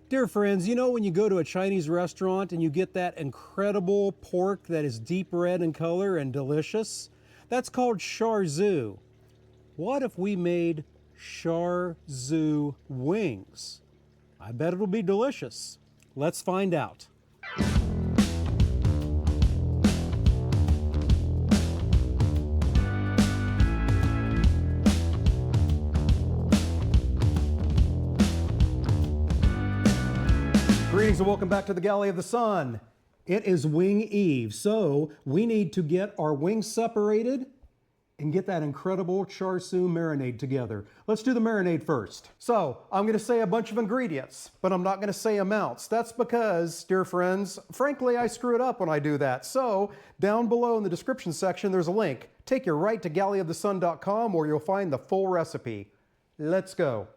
Dear friends, you know when you go to a Chinese restaurant and you get that incredible pork that is deep red in color and delicious? That's called Char Siu. What if we made Char Siu wings? I bet it'll be delicious. Let's find out. Greetings and welcome back to the Galley of the Sun. It is Wing Eve, so we need to get our wings separated and get that incredible char siu marinade together. Let's do the marinade first. So I'm going to say a bunch of ingredients, but I'm not going to say amounts. That's because, dear friends, frankly, I screw it up when I do that. So down below in the description section, there's a link. Take you right to galleyofthesun.com where you'll find the full recipe. Let's go.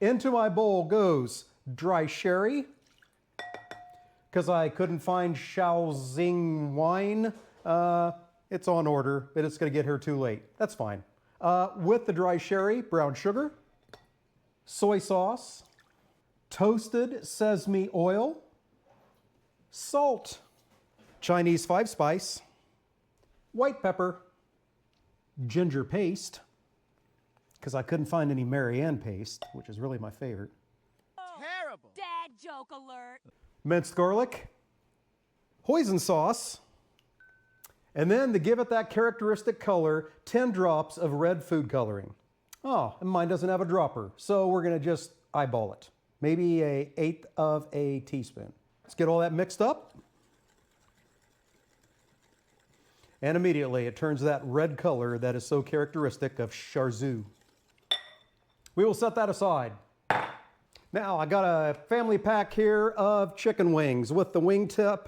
Into my bowl goes dry sherry, because I couldn't find Shaoxing wine. It's on order, but it's going to get here too late. That's fine. With the dry sherry, brown sugar, soy sauce, toasted sesame oil, salt, Chinese 5-spice, white pepper, ginger paste, because I couldn't find any Marianne paste, which is really my favorite. Terrible. Dad joke alert. Minced garlic, hoisin sauce, and then to give it that characteristic color, 10 drops of red food coloring. Oh, and mine doesn't have a dropper, so we're gonna just eyeball it. Maybe an eighth of a teaspoon. Let's get all that mixed up. And immediately it turns that red color that is so characteristic of Char Siu. We will set that aside. Now, I got a family pack here of chicken wings with the wingtip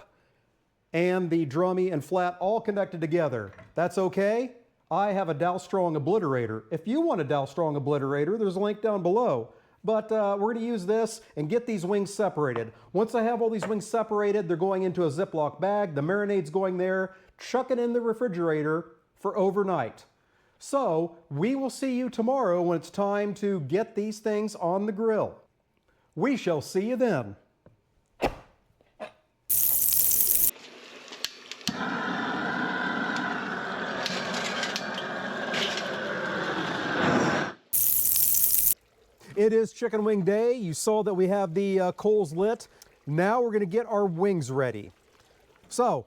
and the drummy and flat all connected together. That's okay. I have a Dow Strong obliterator. If you want a Dow Strong obliterator, there's a link down below. But we're gonna use this and get these wings separated. Once I have all these wings separated, they're going into a Ziploc bag. The marinade's going there. Chuck it in the refrigerator for overnight. So we will see you tomorrow when it's time to get these things on the grill. We shall see you then. It is chicken wing day. You saw that we have the coals lit. Now we're going to get our wings ready. So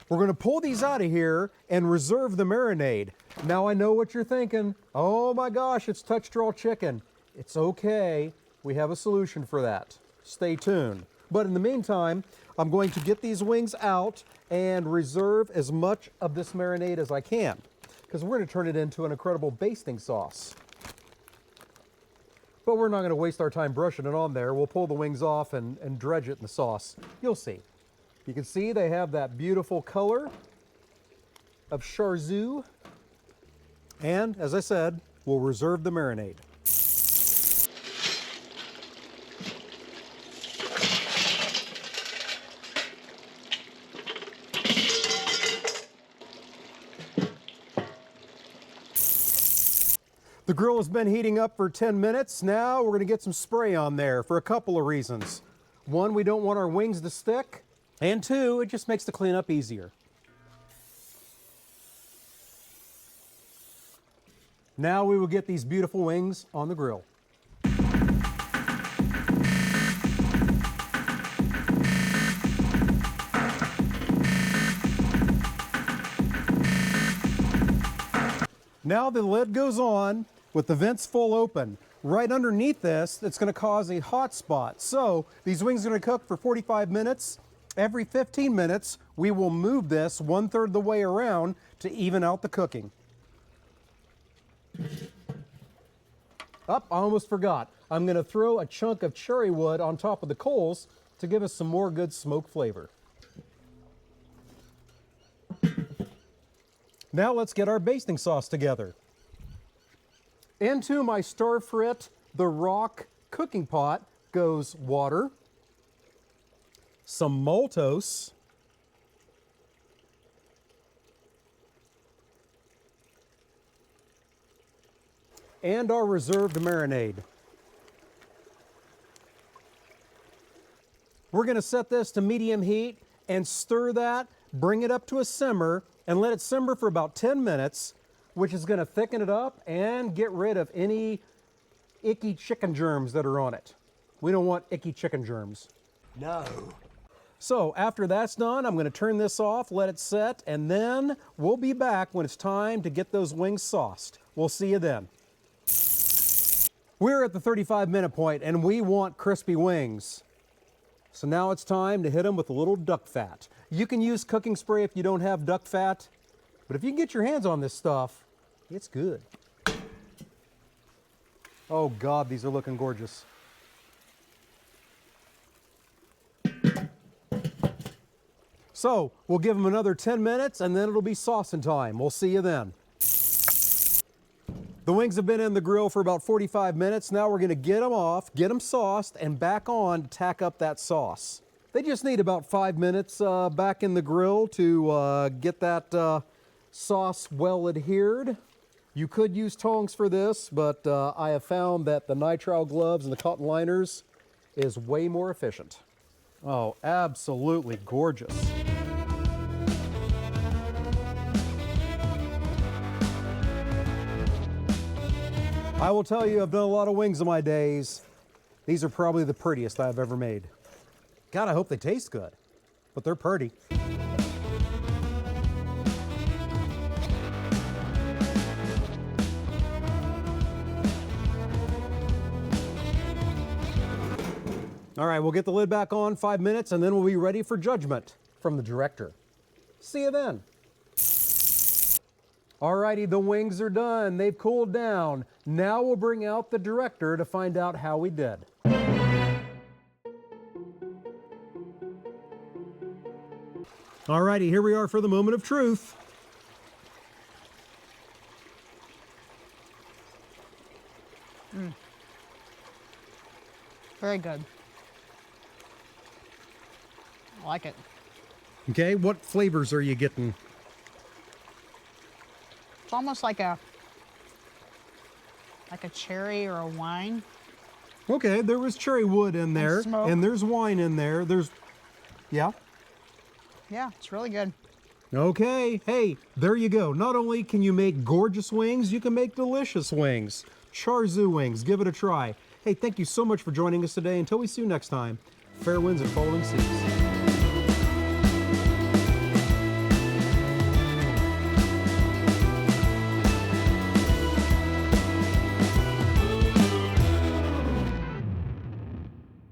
we're going to pull these out of here and reserve the marinade. Now I know what you're thinking. Oh my gosh, it's touch draw chicken. It's okay. We have a solution for that. Stay tuned. But in the meantime, I'm going to get these wings out and reserve as much of this marinade as I can, because we're going to turn it into an incredible basting sauce. But we're not going to waste our time brushing it on there. We'll pull the wings off and dredge it in the sauce. You'll see. You can see they have that beautiful color of Char Siu. And as I said, we'll reserve the marinade. The grill has been heating up for 10 minutes. Now we're going to get some spray on there for a couple of reasons. One, we don't want our wings to stick. And two, it just makes the cleanup easier. Now we will get these beautiful wings on the grill. Now the lid goes on with the vents full open. Right underneath this, it's going to cause a hot spot. So these wings are going to cook for 45 minutes. Every 15 minutes, we will move this 1/3 the way around to even out the cooking. I almost forgot. I'm going to throw a chunk of cherry wood on top of the coals to give us some more good smoke flavor. Now let's get our basting sauce together. Into my Star Frit The Rock cooking pot goes water, some maltose, and our reserved marinade. We're gonna set this to medium heat and stir that, bring it up to a simmer, and let it simmer for about 10 minutes, which is gonna thicken it up and get rid of any icky chicken germs that are on it. We don't want icky chicken germs. No. So after that's done, I'm gonna turn this off, let it set, and then we'll be back when it's time to get those wings sauced. We'll see you then. We're at the 35-minute point and we want crispy wings. So now it's time to hit them with a little duck fat. You can use cooking spray if you don't have duck fat, but if you can get your hands on this stuff, it's good. Oh God, these are looking gorgeous. So we'll give them another 10 minutes and then it'll be saucing time. We'll see you then. The wings have been in the grill for about 45 minutes. Now we're gonna get them off, get them sauced, and back on to tack up that sauce. They just need about 5 minutes back in the grill to get that sauce well adhered. You could use tongs for this, but I have found that the nitrile gloves and the cotton liners is way more efficient. Oh, absolutely gorgeous. I will tell you, I've done a lot of wings in my days. These are probably the prettiest I've ever made. God, I hope they taste good, but they're pretty. All right, we'll get the lid back on 5 minutes and then we'll be ready for judgment from the director. See you then. All righty, the wings are done. They've cooled down. Now we'll bring out the director to find out how we did. All righty, here we are for the moment of truth. Very good. I like it. Okay, what flavors are you getting? It's almost like a cherry or a wine. Okay, there was cherry wood in there, smoke. and there's wine in there. Yeah? Yeah, it's really good. Okay, hey, there you go. Not only can you make gorgeous wings, you can make delicious wings. Char Siu wings, give it a try. Hey, thank you so much for joining us today. Until we see you next time, fair winds and falling seas.